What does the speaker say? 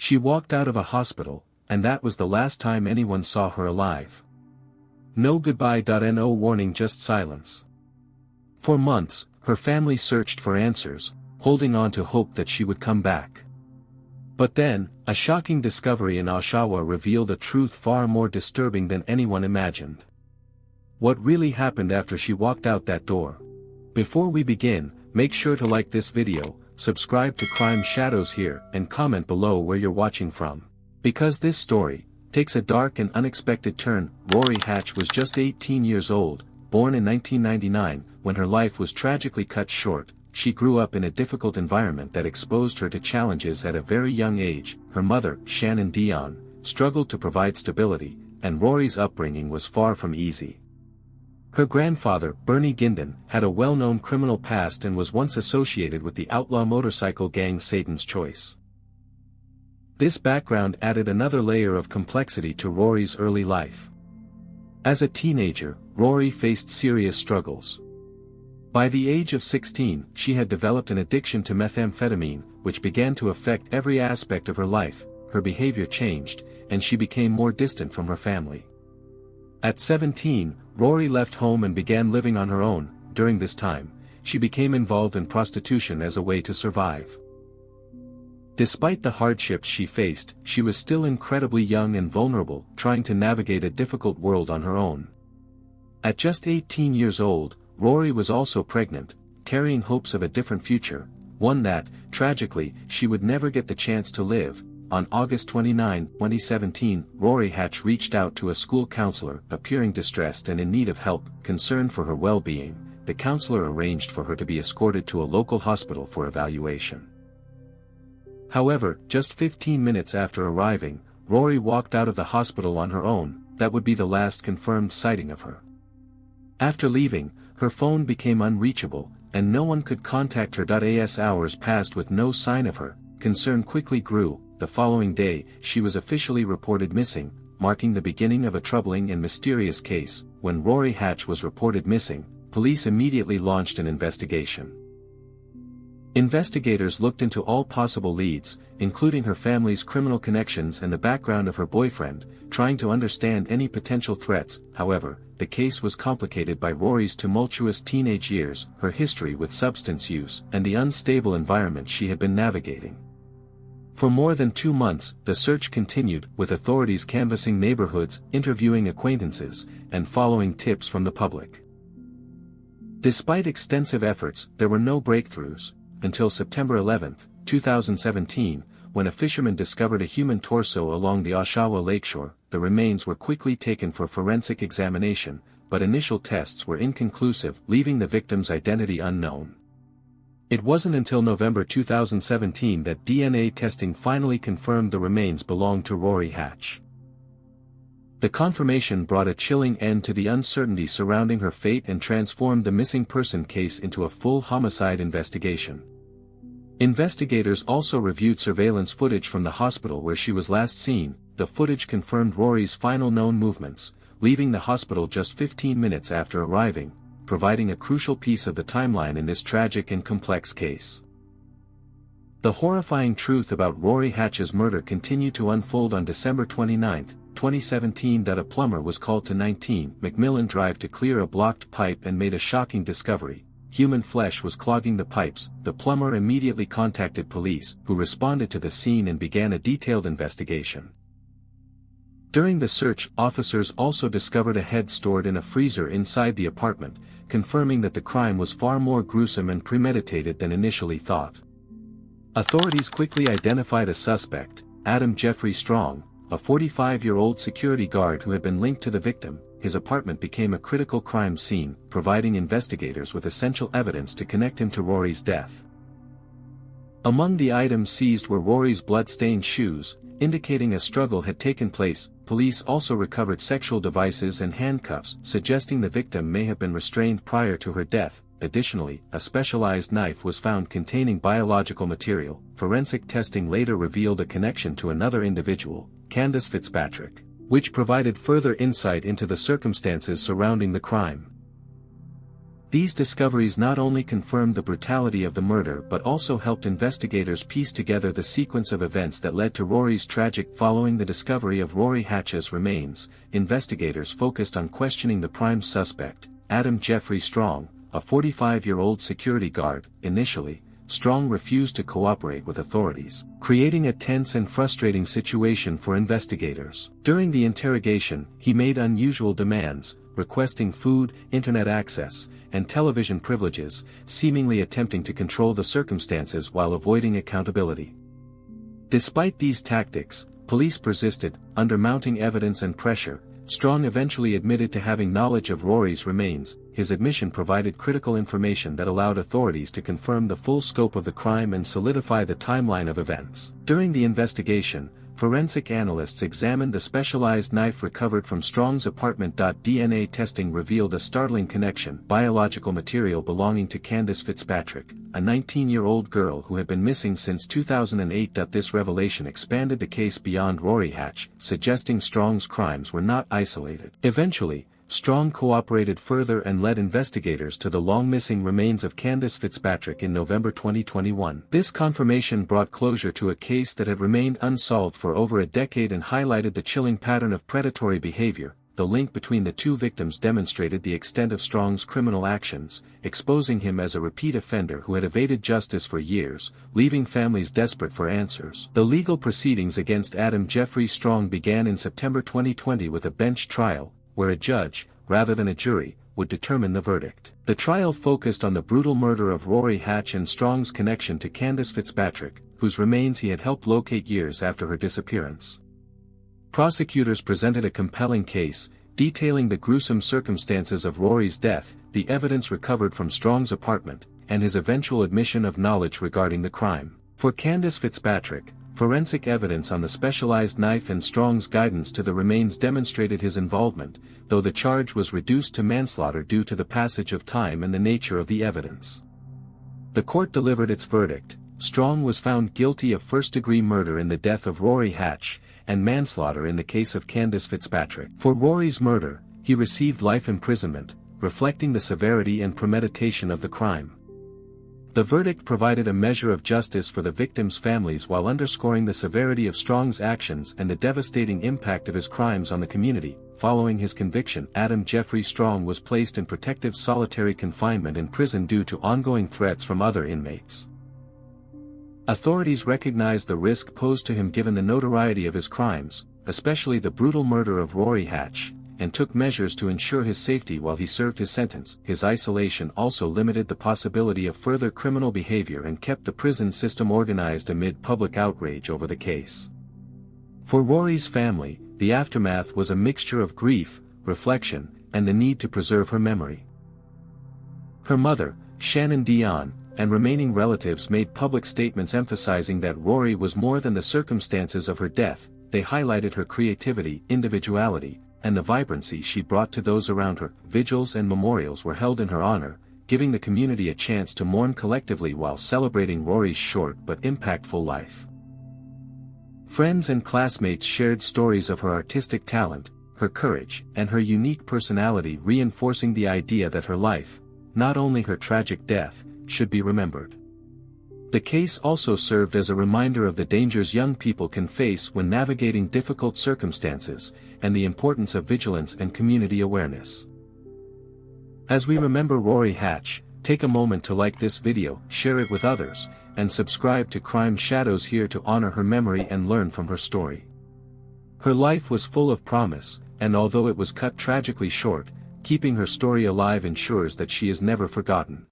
She walked out of a hospital, and that was the last time anyone saw her alive. No goodbye. No warning, just silence. For months, her family searched for answers, holding on to hope that she would come back. But then, a shocking discovery in Oshawa revealed a truth far more disturbing than anyone imagined. What really happened after she walked out that door? Before we begin, make sure to like this video, subscribe to Crime Shadows here, and comment below where you're watching from. Because this story takes a dark and unexpected turn. Rori Hache was just 18 years old, born in 1999, when her life was tragically cut short. She grew up in a difficult environment that exposed her to challenges at a very young age. Her mother, Shannon Dion, struggled to provide stability, and Rori's upbringing was far from easy. Her grandfather, Bernie Gindin, had a well-known criminal past and was once associated with the outlaw motorcycle gang Satan's Choice. This background added another layer of complexity to Rori's early life. As a teenager, Rori faced serious struggles. By the age of 16, she had developed an addiction to methamphetamine, which began to affect every aspect of her life. Her behavior changed, and she became more distant from her family. At 17, Rori left home and began living on her own. During this time, she became involved in prostitution as a way to survive. Despite the hardships she faced, she was still incredibly young and vulnerable, trying to navigate a difficult world on her own. At just 18 years old, Rori was also pregnant, carrying hopes of a different future, one that, tragically, she would never get the chance to live. On August 29, 2017, Rori Hache reached out to a school counselor, appearing distressed and in need of help. Concerned for her well-being, the counselor arranged for her to be escorted to a local hospital for evaluation. However, just 15 minutes after arriving, Rori walked out of the hospital on her own. That would be the last confirmed sighting of her. After leaving, her phone became unreachable, and no one could contact her. As hours passed with no sign of her, concern quickly grew. The following day, she was officially reported missing, marking the beginning of a troubling and mysterious case. When Rori Hache was reported missing, police immediately launched an investigation. Investigators looked into all possible leads, including her family's criminal connections and the background of her boyfriend, trying to understand any potential threats. However, the case was complicated by Rori's tumultuous teenage years, her history with substance use, and the unstable environment she had been navigating. For more than 2 months, the search continued, with authorities canvassing neighborhoods, interviewing acquaintances, and following tips from the public. Despite extensive efforts, there were no breakthroughs, until September 11, 2017, when a fisherman discovered a human torso along the Oshawa lakeshore. The remains were quickly taken for forensic examination, but initial tests were inconclusive, leaving the victim's identity unknown. It wasn't until November 2017 that DNA testing finally confirmed the remains belonged to Rori Hache. The confirmation brought a chilling end to the uncertainty surrounding her fate and transformed the missing person case into a full homicide investigation. Investigators also reviewed surveillance footage from the hospital where she was last seen. The footage confirmed Rori's final known movements, leaving the hospital just 15 minutes after arriving, providing a crucial piece of the timeline in this tragic and complex case. The horrifying truth about Rori Hache's murder continued to unfold on December 29, 2017. A plumber was called to 19 Macmillan Drive to clear a blocked pipe and made a shocking discovery. Human flesh was clogging the pipes. The plumber immediately contacted police, who responded to the scene and began a detailed investigation. During the search, officers also discovered a head stored in a freezer inside the apartment, confirming that the crime was far more gruesome and premeditated than initially thought. Authorities quickly identified a suspect, Adam Jeffrey Strong, a 45-year-old security guard who had been linked to the victim. His apartment became a critical crime scene, providing investigators with essential evidence to connect him to Rori's death. Among the items seized were Rori's blood-stained shoes, indicating a struggle had taken place. Police also recovered sexual devices and handcuffs, suggesting the victim may have been restrained prior to her death. Additionally, a specialized knife was found containing biological material. Forensic testing later revealed a connection to another individual, Candace Fitzpatrick, which provided further insight into the circumstances surrounding the crime. These discoveries not only confirmed the brutality of the murder but also helped investigators piece together the sequence of events that led to Rori's tragic. Following the discovery of Rori Hache's remains, investigators focused on questioning the prime suspect, Adam Jeffrey Strong, a 45-year-old security guard. Initially, Strong refused to cooperate with authorities, creating a tense and frustrating situation for investigators. During the interrogation, he made unusual demands, requesting food, internet access, and television privileges, seemingly attempting to control the circumstances while avoiding accountability. Despite these tactics, police persisted. Under mounting evidence and pressure, Strong eventually admitted to having knowledge of Rori's remains. His admission provided critical information that allowed authorities to confirm the full scope of the crime and solidify the timeline of events. During the investigation, forensic analysts examined the specialized knife recovered from Strong's apartment. DNA testing revealed a startling connection: biological material belonging to Candace Fitzpatrick, a 19-year-old girl who had been missing since 2008. This revelation expanded the case beyond Rori Hache, suggesting Strong's crimes were not isolated. Eventually, Strong cooperated further and led investigators to the long-missing remains of Candace Fitzpatrick in November 2021. This confirmation brought closure to a case that had remained unsolved for over a decade and highlighted the chilling pattern of predatory behavior. The link between the two victims demonstrated the extent of Strong's criminal actions, exposing him as a repeat offender who had evaded justice for years, leaving families desperate for answers. The legal proceedings against Adam Jeffrey Strong began in September 2020 with a bench trial, where a judge, rather than a jury, would determine the verdict. The trial focused on the brutal murder of Rori Hache and Strong's connection to Candace Fitzpatrick, whose remains he had helped locate years after her disappearance. Prosecutors presented a compelling case, detailing the gruesome circumstances of Rori's death, the evidence recovered from Strong's apartment, and his eventual admission of knowledge regarding the crime. For Candace Fitzpatrick, forensic evidence on the specialized knife and Strong's guidance to the remains demonstrated his involvement, though the charge was reduced to manslaughter due to the passage of time and the nature of the evidence. The court delivered its verdict. Strong was found guilty of first-degree murder in the death of Rori Hache, and manslaughter in the case of Candace Fitzpatrick. For Rori's murder, he received life imprisonment, reflecting the severity and premeditation of the crime. The verdict provided a measure of justice for the victims' families while underscoring the severity of Strong's actions and the devastating impact of his crimes on the community. Following his conviction, Adam Jeffrey Strong was placed in protective solitary confinement in prison due to ongoing threats from other inmates. Authorities recognized the risk posed to him given the notoriety of his crimes, especially the brutal murder of Rori Hache, and took measures to ensure his safety while he served his sentence. His isolation also limited the possibility of further criminal behavior and kept the prison system organized amid public outrage over the case. For Rori's family, the aftermath was a mixture of grief, reflection, and the need to preserve her memory. Her mother, Shannon Dion, and remaining relatives made public statements emphasizing that Rori was more than the circumstances of her death. They highlighted her creativity, individuality, and the vibrancy she brought to those around her. Vigils and memorials were held in her honor, giving the community a chance to mourn collectively while celebrating Rori's short but impactful life. Friends and classmates shared stories of her artistic talent, her courage, and her unique personality, reinforcing the idea that her life, not only her tragic death, should be remembered. The case also served as a reminder of the dangers young people can face when navigating difficult circumstances, and the importance of vigilance and community awareness. As we remember Rori Hache, take a moment to like this video, share it with others, and subscribe to Crime Shadows here to honor her memory and learn from her story. Her life was full of promise, and although it was cut tragically short, keeping her story alive ensures that she is never forgotten.